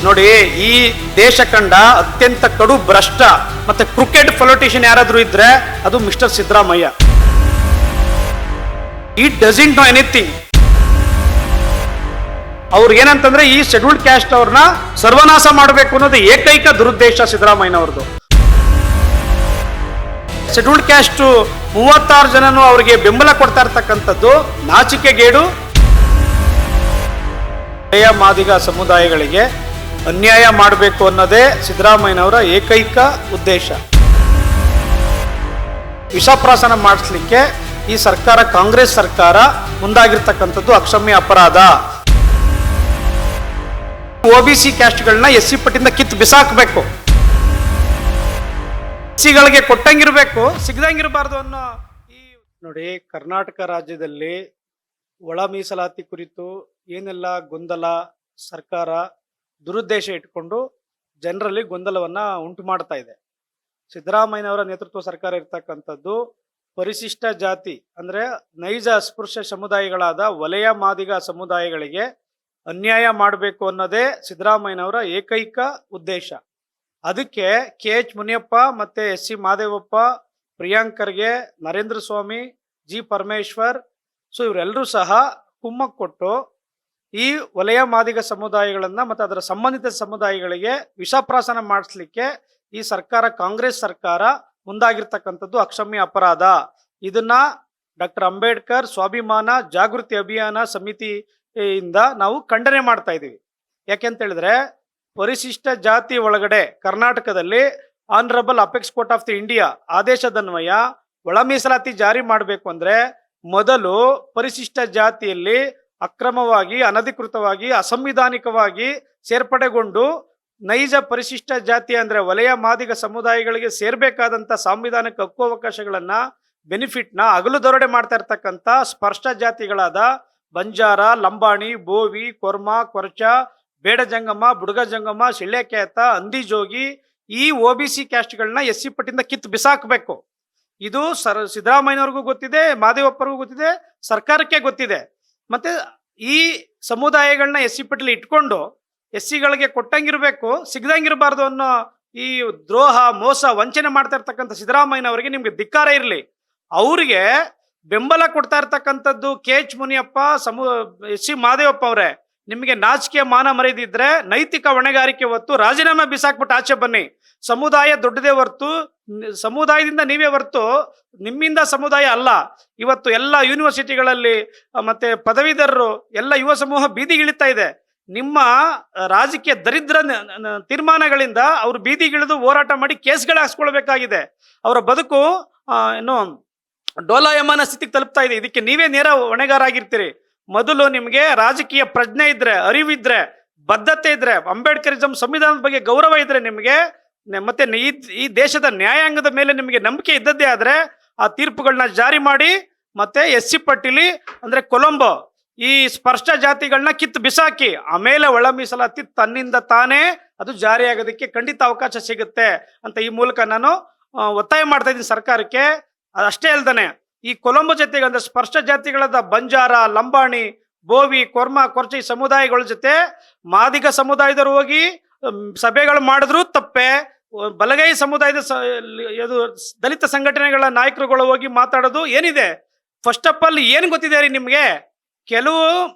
ನೋಡಿ, ಈ ದೇಶ ಕಂಡ ಅತ್ಯಂತ ಕಡು ಭ್ರಷ್ಟ ಮತ್ತೆ ಕ್ರಿಕೆಟ್ ಪೊಲಿಟಿಷಿಯನ್ ಯಾರಾದ್ರೂ ಇದ್ರೆ ಅದು ಮಿಸ್ಟರ್ ಸಿದ್ದರಾಮಯ್ಯ. ಈ ಡಸಂಟ್ ನೋ ಎನಿಥಿಂಗ್. ಅವ್ರು ಏನಂತಂದ್ರೆ ಈ ಶೆಡ್ಯೂಲ್ಡ್ ಕ್ಯಾಸ್ಟ್ ಅವ್ರನ್ನ ಸರ್ವನಾಶ ಮಾಡಬೇಕು ಅನ್ನೋದು ಏಕೈಕ ದುರುದ್ದೇಶ ಸಿದ್ದರಾಮಯ್ಯನವ್ರದ್ದು. ಶೆಡ್ಯೂಲ್ಡ್ ಕ್ಯಾಸ್ಟ್ 36 ಜನನು ಅವರಿಗೆ ಬೆಂಬಲ ಕೊಡ್ತಾ ಇರ್ತಕ್ಕಂಥದ್ದು ನಾಚಿಕೆಗೇಡು. ಮಾದಿಗ ಸಮುದಾಯಗಳಿಗೆ ಅನ್ಯಾಯ ಮಾಡಬೇಕು ಅನ್ನೋದೇ ಸಿದ್ದರಾಮಯ್ಯನವರ ಏಕೈಕ ಉದ್ದೇಶ. ವಿಷಪ್ರಾಶನ ಮಾಡಿಸ್ಲಿಕ್ಕೆ ಈ ಸರ್ಕಾರ, ಕಾಂಗ್ರೆಸ್ ಸರ್ಕಾರ ಮುಂದಾಗಿರ್ತಕ್ಕಂಥದ್ದು ಅಕ್ಷಮ್ಯ ಅಪರಾಧ. OBC ಕ್ಯಾಸ್ಟ್ಗಳನ್ನ SC ಪಟ್ಟಿಂದ ಕಿತ್ತು ಬಿಸಾಕಬೇಕು. SCಗಳಿಗೆ ಕೊಟ್ಟಂಗಿರ್ಬೇಕು, ಸಿಗದಂಗಿರಬಾರ್ದು ಅನ್ನೋ ನೋಡಿ, ಕರ್ನಾಟಕ ರಾಜ್ಯದಲ್ಲಿ ಒಳ ಮೀಸಲಾತಿ ಕುರಿತು ಏನೆಲ್ಲ ಗೊಂದಲ ಸರ್ಕಾರ ದುರುದ್ದೇಶ ಇಟ್ಕೊಂಡು ಜನರಲ್ಲಿ ಗೊಂದಲವನ್ನ ಉಂಟು ಮಾಡ್ತಾ ಇದೆ. ಸಿದ್ದರಾಮಯ್ಯನವರ ನೇತೃತ್ವ ಸರ್ಕಾರ ಇರ್ತಕ್ಕಂಥದ್ದು ಪರಿಶಿಷ್ಟ ಜಾತಿ ಅಂದ್ರೆ ನೈಜ ಅಸ್ಪೃಶ್ಯ ಸಮುದಾಯಗಳಾದ ವಲಯ ಮಾದಿಗ ಸಮುದಾಯಗಳಿಗೆ ಅನ್ಯಾಯ ಮಾಡಬೇಕು ಅನ್ನೋದೇ ಸಿದ್ದರಾಮಯ್ಯನವರ ಏಕೈಕ ಉದ್ದೇಶ. ಅದಕ್ಕೆ KH ಮುನಿಯಪ್ಪ ಮತ್ತೆ SC ಮಾದೇವಪ್ಪ, ಪ್ರಿಯಾಂಕ್ ಖರ್ಗೆ, ನರೇಂದ್ರ ಸ್ವಾಮಿ, G ಪರಮೇಶ್ವರ್, ಇವರೆಲ್ಲರೂ ಸಹ ಕುಮ್ಮಕ್ಕು ಕೊಟ್ಟು ಈ ವಲಯ ಮಾದಿಗ ಸಮುದಾಯಗಳನ್ನ ಮತ್ತೆ ಅದರ ಸಂಬಂಧಿತ ಸಮುದಾಯಗಳಿಗೆ ವಿಷಪ್ರಾಶನ ಮಾಡಿಸ್ಲಿಕ್ಕೆ ಈ ಸರ್ಕಾರ, ಕಾಂಗ್ರೆಸ್ ಸರ್ಕಾರ ಮುಂದಾಗಿರ್ತಕ್ಕಂಥದ್ದು ಅಕ್ಷಮ್ಯ ಅಪರಾಧ. ಇದನ್ನ ಡಾಕ್ಟರ್ ಅಂಬೇಡ್ಕರ್ ಸ್ವಾಭಿಮಾನ ಜಾಗೃತಿ ಅಭಿಯಾನ ಸಮಿತಿಯಿಂದ ನಾವು ಖಂಡನೆ ಮಾಡ್ತಾ ಇದ್ದೀವಿ. ಯಾಕೆಂತ ಹೇಳಿದ್ರೆ, ಪರಿಶಿಷ್ಟ ಜಾತಿ ಒಳಗಡೆ ಕರ್ನಾಟಕದಲ್ಲಿ honourable apex court of the India ಆದೇಶದನ್ವಯ ಒಳ ಮೀಸಲಾತಿ ಜಾರಿ ಮಾಡಬೇಕು ಅಂದ್ರೆ ಮೊದಲು ಪರಿಶಿಷ್ಟ ಜಾತಿಯಲ್ಲಿ ಅಕ್ರಮವಾಗಿ, ಅನಧಿಕೃತವಾಗಿ, ಅಸಂವಿಧಾನಿಕವಾಗಿ ಸೇರ್ಪಡೆಗೊಂಡು ನೈಜ ಪರಿಶಿಷ್ಟ ಜಾತಿ ಅಂದ್ರೆ ವಲಯ ಮಾದಿಗ ಸಮುದಾಯಗಳಿಗೆ ಸೇರ್ಬೇಕಾದಂತ ಸಾಂವಿಧಾನಿಕ ಹಕ್ಕು ಅವಕಾಶಗಳನ್ನ, ಬೆನಿಫಿಟ್ನ ಹಗಲು ದರೋಡೆ ಮಾಡ್ತಾ ಇರ್ತಕ್ಕಂಥ ಸ್ಪರ್ಶ ಜಾತಿಗಳಾದ ಬಂಜಾರ, ಲಂಬಾಣಿ, ಬೋವಿ, ಕೊರ್ಮ, ಕೊರ್ಚ, ಬೇಡ ಜಂಗಮ, ಬುಡುಗ ಜಂಗಮ, ಶಿಳ್ಳೆಕ್ಯಾತ, ಅಂದಿಜೋಗಿ ಈ OBC ಕ್ಯಾಸ್ಟ್ಗಳನ್ನ SC ಪಟ್ಟಿಂದ ಕಿತ್ತು ಬಿಸಾಕಬೇಕು. ಇದು ಸಿದ್ದರಾಮಯ್ಯನವ್ರಿಗೂ ಗೊತ್ತಿದೆ, ಮಾದೇವಪ್ಪರಿಗೂ ಗೊತ್ತಿದೆ, ಸರ್ಕಾರಕ್ಕೆ ಗೊತ್ತಿದೆ. ಮತ್ತೆ ಈ ಸಮುದಾಯಗಳನ್ನ SC ಪಟ್ಟಿಲಿ ಇಟ್ಕೊಂಡು SCಗಳಿಗೆ ಕೊಟ್ಟಂಗಿರ್ಬೇಕು, ಸಿಗದಂಗಿರಬಾರ್ದು ಅನ್ನೋ ಈ ದ್ರೋಹ, ಮೋಸ, ವಂಚನೆ ಮಾಡ್ತಾ ಇರ್ತಕ್ಕಂಥ ಸಿದ್ದರಾಮಯ್ಯನವರಿಗೆ ನಿಮ್ಗೆ ಧಿಕ್ಕಾರ ಇರಲಿ. ಅವ್ರಿಗೆ ಬೆಂಬಲ ಕೊಡ್ತಾ ಇರ್ತಕ್ಕಂಥದ್ದು KH ಮುನಿಯಪ್ಪ, SC ಮಾದೇವಪ್ಪ ಅವರೇ, ನಿಮಗೆ ನಾಚಿಕೆ ಮಾನ ಮರೆದಿದ್ರೆ ನೈತಿಕ ಹೊಣೆಗಾರಿಕೆ ಹೊತ್ತು ರಾಜೀನಾಮೆ ಬಿಸಾಕ್ಬಿಟ್ಟು ಆಚೆ ಬನ್ನಿ. ಸಮುದಾಯ ದೊಡ್ಡದೇ ಹೊರ್ತು, ಸಮುದಾಯದಿಂದ ನೀವೇ ಹೊರ್ತು ನಿಮ್ಮಿಂದ ಸಮುದಾಯ ಅಲ್ಲ. ಇವತ್ತು ಎಲ್ಲ ಯೂನಿವರ್ಸಿಟಿಗಳಲ್ಲಿ ಮತ್ತೆ ಪದವೀಧರರು ಎಲ್ಲ ಯುವ ಸಮೂಹ ಬೀದಿಗಿಳಿತಾ ಇದೆ. ನಿಮ್ಮ ರಾಜಕೀಯ ದರಿದ್ರ ತೀರ್ಮಾನಗಳಿಂದ ಅವರು ಬೀದಿಗಿಳಿದು ಹೋರಾಟ ಮಾಡಿ ಕೇಸ್ಗಳು ಹಾಕ್ಸ್ಕೊಳ್ಬೇಕಾಗಿದೆ. ಅವರ ಬದುಕು ಏನು ಡೋಲಾಯಮಾನ ಸ್ಥಿತಿಗೆ ತಲುಪ್ತಾ ಇದೆ. ಇದಕ್ಕೆ ನೀವೇ ನೇರ ಹೊಣೆಗಾರ ಆಗಿರ್ತೀರಿ. ಮೊದಲು ನಿಮಗೆ ರಾಜಕೀಯ ಪ್ರಜ್ಞೆ ಇದ್ರೆ, ಅರಿವಿದ್ರೆ, ಬದ್ಧತೆ ಇದ್ರೆ, ಅಂಬೇಡ್ಕರಿಸಂ ಸಂವಿಧಾನದ ಬಗ್ಗೆ ಗೌರವ ಇದ್ರೆ ನಿಮಗೆ, ಮತ್ತೆ ಈ ದೇಶದ ನ್ಯಾಯಾಂಗದ ಮೇಲೆ ನಿಮಗೆ ನಂಬಿಕೆ ಇದ್ದದ್ದೇ ಆದ್ರೆ ಆ ತೀರ್ಪುಗಳನ್ನ ಜಾರಿ ಮಾಡಿ ಮತ್ತೆ SC ಪಟ್ಟಿಲಿ ಅಂದ್ರೆ ಕೊಲಂಬೋ ಈ ಸ್ಪರ್ಶ ಜಾತಿಗಳನ್ನ ಕಿತ್ತು ಬಿಸಾಕಿ ಆಮೇಲೆ ಒಳ ಮೀಸಲಾತಿ ತನ್ನಿಂದ ತಾನೇ ಅದು ಜಾರಿಯಾಗೋದಕ್ಕೆ ಖಂಡಿತ ಅವಕಾಶ ಸಿಗುತ್ತೆ ಅಂತ ಈ ಮೂಲಕ ನಾನು ಒತ್ತಾಯ ಮಾಡ್ತಾ ಇದ್ದೀನಿ ಸರ್ಕಾರಕ್ಕೆ. ಅಷ್ಟೇ ಅಲ್ದಾನೆ, ಈ ಕೊಲಂಬೋ ಜೊತೆಗೆ ಅಂದ್ರೆ ಸ್ಪರ್ಶ ಜಾತಿಗಳಾದ ಬಂಜಾರ, ಲಂಬಾಣಿ, ಬೋವಿ, ಕೊರ್ಮ, ಕೊರ್ಚಿ ಸಮುದಾಯಗಳ ಜೊತೆ ಮಾದಿಗ ಸಮುದಾಯದವರು ಹೋಗಿ ಸಭೆಗಳು ಮಾಡಿದ್ರು ತಪ್ಪೆ. ಬಲಗೈ ಸಮುದಾಯದ ದಲಿತ ಸಂಘಟನೆಗಳ ನಾಯಕರುಗಳು ಹೋಗಿ ಮಾತಾಡೋದು ಏನಿದೆ? ಫಸ್ಟ್ ಆಫ್ ಆಲ್ ಏನು ಗೊತ್ತಿದೆ ರೀ ನಿಮ್ಗೆ? ಕೆಲವು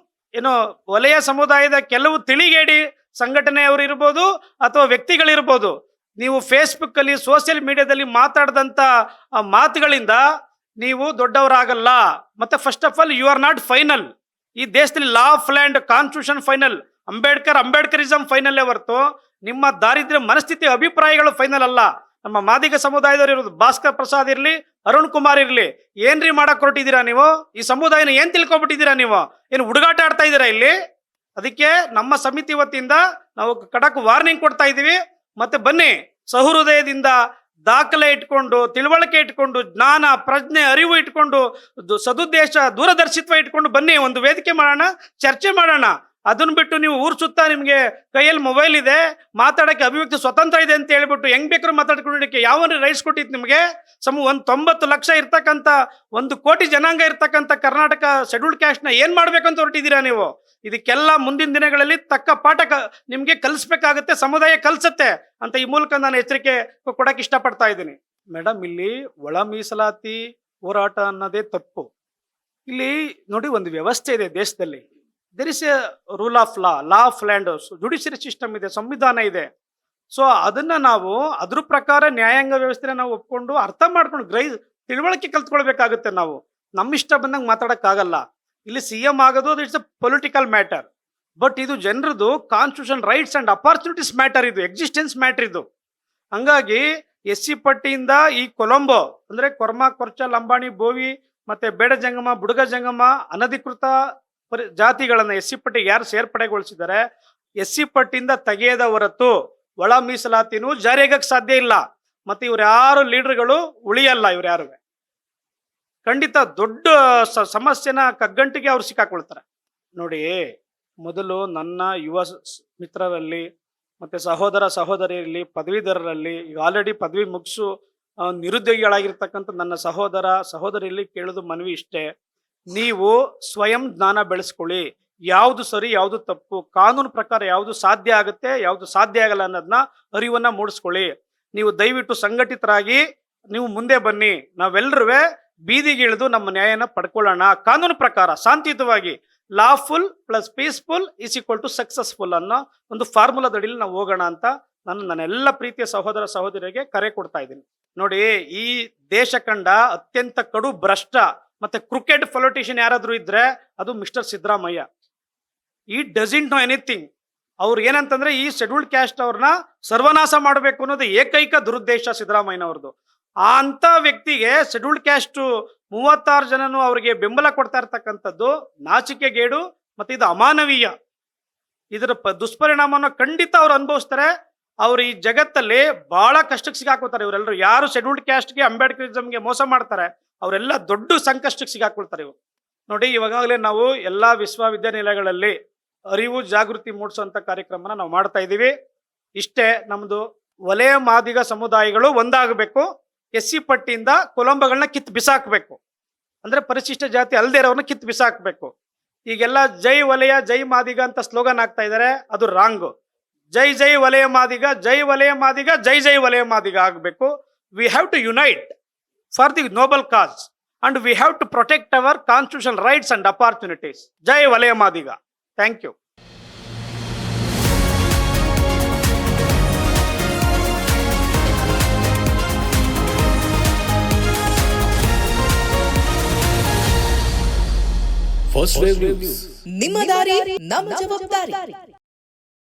ಏನು ವಲಯ ಸಮುದಾಯದ ಕೆಲವು ತಿಳಿಗೇಡಿ ಸಂಘಟನೆಯವರು ಇರ್ಬೋದು ಅಥವಾ ವ್ಯಕ್ತಿಗಳಿರ್ಬೋದು, ನೀವು ಫೇಸ್ಬುಕ್ ಅಲ್ಲಿ, ಸೋಷಿಯಲ್ ಮೀಡಿಯಾದಲ್ಲಿ ಮಾತಾಡಿದಂತ ಮಾತುಗಳಿಂದ ನೀವು ದೊಡ್ಡವರಾಗಲ್ಲ. ಮತ್ತೆ first of all you are not final. ಈ ದೇಶದಲ್ಲಿ law of land, constitution final, Ambedkarism ಫೈನಲ್ಲೇ ಹೊರತು ನಿಮ್ಮ ದಾರಿದ್ರ್ಯ ಮನಸ್ಥಿತಿ ಅಭಿಪ್ರಾಯಗಳು ಫೈನಲ್ ಅಲ್ಲ. ನಮ್ಮ ಮಾದಿಗ ಸಮುದಾಯದವರು ಇರೋದು ಭಾಸ್ಕರ್ ಪ್ರಸಾದ್ ಇರ್ಲಿ, ಅರುಣ್ ಕುಮಾರ್ ಇರ್ಲಿ, ಏನ್ರಿ ಮಾಡಕ್ ಹೊರಟಿದ್ದೀರಾ ನೀವು? ಈ ಸಮುದಾಯನ ಏನ್ ತಿಳ್ಕೊಬಿಟ್ಟಿದ್ದೀರಾ ನೀವು? ಏನು ಹುಡುಗಾಟ ಆಡ್ತಾ ಇದ್ದೀರಾ ಇಲ್ಲಿ? ಅದಕ್ಕೆ ನಮ್ಮ ಸಮಿತಿ ವತಿಯಿಂದ ನಾವು ಖಡಕ್ ವಾರ್ನಿಂಗ್ ಕೊಡ್ತಾ ಇದ್ದೀವಿ. ಮತ್ತೆ ಬನ್ನಿ, ಸಹೃದಯದಿಂದ ದಾಖಲೆ ಇಟ್ಕೊಂಡು, ತಿಳುವಳಿಕೆ ಇಟ್ಕೊಂಡು, ಜ್ಞಾನ, ಪ್ರಜ್ಞೆ, ಅರಿವು ಇಟ್ಕೊಂಡು, ಸದುದ್ದೇಶ, ದೂರದರ್ಶಿತ್ವ ಇಟ್ಕೊಂಡು ಬನ್ನಿ, ಒಂದು ವೇದಿಕೆ ಮಾಡೋಣ, ಚರ್ಚೆ ಮಾಡೋಣ. ಅದನ್ನ ಬಿಟ್ಟು ನೀವು ಊರ್ ಸುತ್ತ ನಿಮ್ಗೆ ಕೈಯಲ್ಲಿ ಮೊಬೈಲ್ ಇದೆ, ಮಾತಾಡಕ್ಕೆ ಅಭಿವ್ಯಕ್ತಿ ಸ್ವತಂತ್ರ ಇದೆ ಅಂತ ಹೇಳ್ಬಿಟ್ಟು ಹೆಂಗ್ ಬೇಕಾದ್ರೂ ಮಾತಾಡ್ಕೊಂಡಿಕ್ಕೆ ಯಾವ ರೈಟ್ಸ್ ಕೊಟ್ಟಿತ್ತು ನಿಮ್ಗೆ? 90 ಲಕ್ಷ ಇರ್ತಕ್ಕಂಥ 1 ಕೋಟಿ ಜನಾಂಗ ಇರ್ತಕ್ಕಂಥ ಕರ್ನಾಟಕ ಶೆಡ್ಯೂಲ್ಡ್ ಕ್ಯಾಸ್ಟ್ ನ ಏನ್ ಮಾಡ್ಬೇಕಂತ ಹೊರಟಿದ್ದೀರಾ ನೀವು? ಇದಕ್ಕೆಲ್ಲ ಮುಂದಿನ ದಿನಗಳಲ್ಲಿ ತಕ್ಕ ಪಾಠ ನಿಮ್ಗೆ ಕಲಿಸ್ಬೇಕಾಗತ್ತೆ, ಸಮುದಾಯ ಕಲ್ಸತ್ತೆ ಅಂತ ಈ ಮೂಲಕ ನಾನು ಎಚ್ಚರಿಕೆ ಕೊಡಕ್ಕೆ ಇಷ್ಟಪಡ್ತಾ ಇದ್ದೀನಿ. ಮೇಡಮ್, ಇಲ್ಲಿ ಒಳ ಮೀಸಲಾತಿ ಹೋರಾಟ ಅನ್ನೋದೇ ತಪ್ಪು. ಇಲ್ಲಿ ನೋಡಿ, ಒಂದು ವ್ಯವಸ್ಥೆ ಇದೆ ದೇಶದಲ್ಲಿ. There is a rule of law of land, judiciary system ಇದೆ, ಸಂವಿಧಾನ ಇದೆ. ಸೊ ಅದನ್ನ ನಾವು ಅದ್ರ ಪ್ರಕಾರ ನ್ಯಾಯಾಂಗ ವ್ಯವಸ್ಥೆನ ನಾವು ಒಪ್ಕೊಂಡು ಅರ್ಥ ಮಾಡ್ಕೊಂಡು ತಿಳುವಳಿಕೆ ಕಲ್ತ್ಕೊಳ್ಬೇಕಾಗುತ್ತೆ. ನಾವು ನಮ್ಮ ಇಷ್ಟ ಬಂದಂಗೆ ಮಾತಾಡಕ್ಕಾಗಲ್ಲ. ಇಲ್ಲಿ CM ಆಗೋದು it's a political matter, but ಇದು ಜನರದು constitution rights and opportunities matter, ಇದು ಎಕ್ಸಿಸ್ಟೆನ್ಸ್ ಮ್ಯಾಟರ್ ಇದು. ಹಂಗಾಗಿ SC ಪಟ್ಟಿಯಿಂದ ಈ ಕೊಲಂಬೋ ಅಂದ್ರೆ ಕೊರ್ಮ, ಕೊರ್ಚ, ಲಂಬಾಣಿ, ಬೋವಿ ಮತ್ತೆ ಬೇಡ ಜಂಗಮ, ಬುಡಗ ಜಂಗಮ ಅನಧಿಕೃತ ಜಾತಿಗಳನ್ನ SC ಪಟ್ಟಿಗೆ ಯಾರು ಸೇರ್ಪಡೆಗೊಳಿಸಿದ್ದಾರೆ, SC ಪಟ್ಟಿಯಿಂದ ತೆಗೆಯದ ಹೊರತು ಒಳ ಮೀಸಲಾತಿನೂ ಜಾರಿಯಾಗಕ್ಕೆ ಸಾಧ್ಯ ಇಲ್ಲ. ಮತ್ತೆ ಇವ್ರು ಯಾರು ಲೀಡರ್ಗಳು ಉಳಿಯಲ್ಲ. ಇವ್ರು ಯಾರು ಖಂಡಿತ ದೊಡ್ಡ ಸಮಸ್ಯೆನ ಕಗ್ಗಂಟಿಗೆ ಅವ್ರು ಸಿಕ್ಕಾಕೊಳ್ತಾರೆ. ನೋಡಿ, ಮೊದಲು ನನ್ನ ಯುವ ಮಿತ್ರರಲ್ಲಿ ಮತ್ತೆ ಸಹೋದರ ಸಹೋದರಿಯರಲ್ಲಿ, ಪದವೀಧರರಲ್ಲಿ, ಈಗ ಆಲ್ರೆಡಿ ಪದವಿ ಮುಗಿಸು ನಿರುದ್ಯೋಗಿಗಳಾಗಿರ್ತಕ್ಕಂಥ ನನ್ನ ಸಹೋದರ ಸಹೋದರಿಯಲ್ಲಿ ಕೇಳೋದು ಮನವಿ ಇಷ್ಟೇ: ನೀವು ಸ್ವಯಂ ಜ್ಞಾನ ಬೆಳೆಸ್ಕೊಳ್ಳಿ. ಯಾವುದು ಸರಿ, ಯಾವುದು ತಪ್ಪು, ಕಾನೂನು ಪ್ರಕಾರ ಯಾವುದು ಸಾಧ್ಯ ಆಗುತ್ತೆ, ಯಾವುದು ಸಾಧ್ಯ ಆಗಲ್ಲ ಅನ್ನೋದನ್ನ ಅರಿವನ್ನ ಮೂಡಿಸ್ಕೊಳ್ಳಿ. ನೀವು ದಯವಿಟ್ಟು ಸಂಘಟಿತರಾಗಿ ನೀವು ಮುಂದೆ ಬನ್ನಿ. ನಾವೆಲ್ಲರೂ ಬೀದಿಗೆ ಇಳಿದು ನಮ್ಮ ನ್ಯಾಯನ ಪಡ್ಕೊಳ್ಳೋಣ. ಕಾನೂನು ಪ್ರಕಾರ ಶಾಂತಿಯುತವಾಗಿ lawful plus peaceful is equal to successful ಅನ್ನೋ ಒಂದು ಫಾರ್ಮುಲಾದಡಿಯಲ್ಲಿ ನಾವು ಹೋಗೋಣ ಅಂತ ನನ್ನೆಲ್ಲ ಪ್ರೀತಿಯ ಸಹೋದರ ಸಹೋದರಿಯರಿಗೆ ಕರೆ ಕೊಡ್ತಾ ಇದ್ದೀನಿ. ನೋಡಿ, ಈ ದೇಶ ಕಂಡ ಅತ್ಯಂತ ಕಡು ಭ್ರಷ್ಟ ಮತ್ತೆ ಕ್ರಿಕೆಟ್ ಪೊಲಿಟಿಷಿಯನ್ ಯಾರಾದ್ರೂ ಇದ್ರೆ ಅದು ಮಿಸ್ಟರ್ ಸಿದ್ದರಾಮಯ್ಯ. ಈ ಡಸಂಟ್ ನೋ ಎನಿಥಿಂಗ್. ಅವ್ರು ಏನಂತಂದ್ರೆ ಈ ಶೆಡ್ಯೂಲ್ಡ್ ಕ್ಯಾಸ್ಟ್ ಅವ್ರನ್ನ ಸರ್ವನಾಶ ಮಾಡಬೇಕು ಅನ್ನೋದು ಏಕೈಕ ದುರುದ್ದೇಶ ಸಿದ್ದರಾಮಯ್ಯನವ್ರದ್ದು. ಅಂತ ವ್ಯಕ್ತಿಗೆ ಶೆಡ್ಯೂಲ್ಡ್ ಕ್ಯಾಸ್ಟ್ 36 ಜನನು ಅವರಿಗೆ ಬೆಂಬಲ ಕೊಡ್ತಾ ಇರ್ತಕ್ಕಂಥದ್ದು ನಾಚಿಕೆಗೇಡು ಮತ್ತೆ ಇದು ಅಮಾನವೀಯ. ಇದರ ದುಷ್ಪರಿಣಾಮನ ಖಂಡಿತ ಅವ್ರು ಅನುಭವಿಸ್ತಾರೆ. ಅವ್ರು ಈ ಜಗತ್ತಲ್ಲಿ ಬಹಳ ಕಷ್ಟಕ್ಕೆ ಸಿಗಾಕೋತಾರೆ. ಇವರೆಲ್ಲರೂ ಯಾರು ಶೆಡ್ಯೂಲ್ಡ್ ಕ್ಯಾಸ್ಟ್ಗೆ, ಅಂಬೇಡ್ಕರಿಸಮ್ಗೆ ಮೋಸ ಮಾಡ್ತಾರೆ ಅವರೆಲ್ಲ ದೊಡ್ಡ ಸಂಕಷ್ಟಕ್ಕೆ ಸಿಗಾಕೊಳ್ತಾರೆ ಇವರು. ನೋಡಿ, ಇವಾಗಲೇ ನಾವು ಎಲ್ಲಾ ವಿಶ್ವವಿದ್ಯಾನಿಲಯಗಳಲ್ಲಿ ಅರಿವು ಜಾಗೃತಿ ಮೂಡಿಸುವಂತ ಕಾರ್ಯಕ್ರಮನ ನಾವು ಮಾಡ್ತಾ ಇದ್ದೀವಿ. ಇಷ್ಟೇ ನಮ್ದು ವಲಯ ಮಾದಿಗ ಸಮುದಾಯಗಳು ಒಂದಾಗಬೇಕು. SC ಪಟ್ಟಿಯಿಂದ ಕೊಲಂಬಗಳನ್ನ ಕಿತ್ತು ಬಿಸಾಕಬೇಕು. ಅಂದ್ರೆ ಪರಿಶಿಷ್ಟ ಜಾತಿ ಅಲ್ಲದೆ ಇರೋರನ್ನ ಕಿತ್ತು ಬಿಸಾಕಬೇಕು. ಈಗೆಲ್ಲ ಜೈ ವಲಯ ಜೈ ಮಾದಿಗ ಅಂತ ಸ್ಲೋಗನ್ ಆಗ್ತಾ ಇದ್ದಾರೆ, ಅದು ರಾಂಗ್. ಜೈ ಜೈ ವಲಯ ಮಾದಿಗ, ಜೈ ವಲಯ ಮಾದಿಗ, ಜೈ ಜೈ ವಲಯ ಮಾದಿಗ ಆಗಬೇಕು. We have to unite for the noble cause and we have to protect our constitution rights and opportunities. ಜೈ ವಲಯ ಮಾದಿಗ. Thank you. ನಿಮ್ಮ ದಾರಿ ನಮ್ಮ ಜವಾಬ್ದಾರಿ.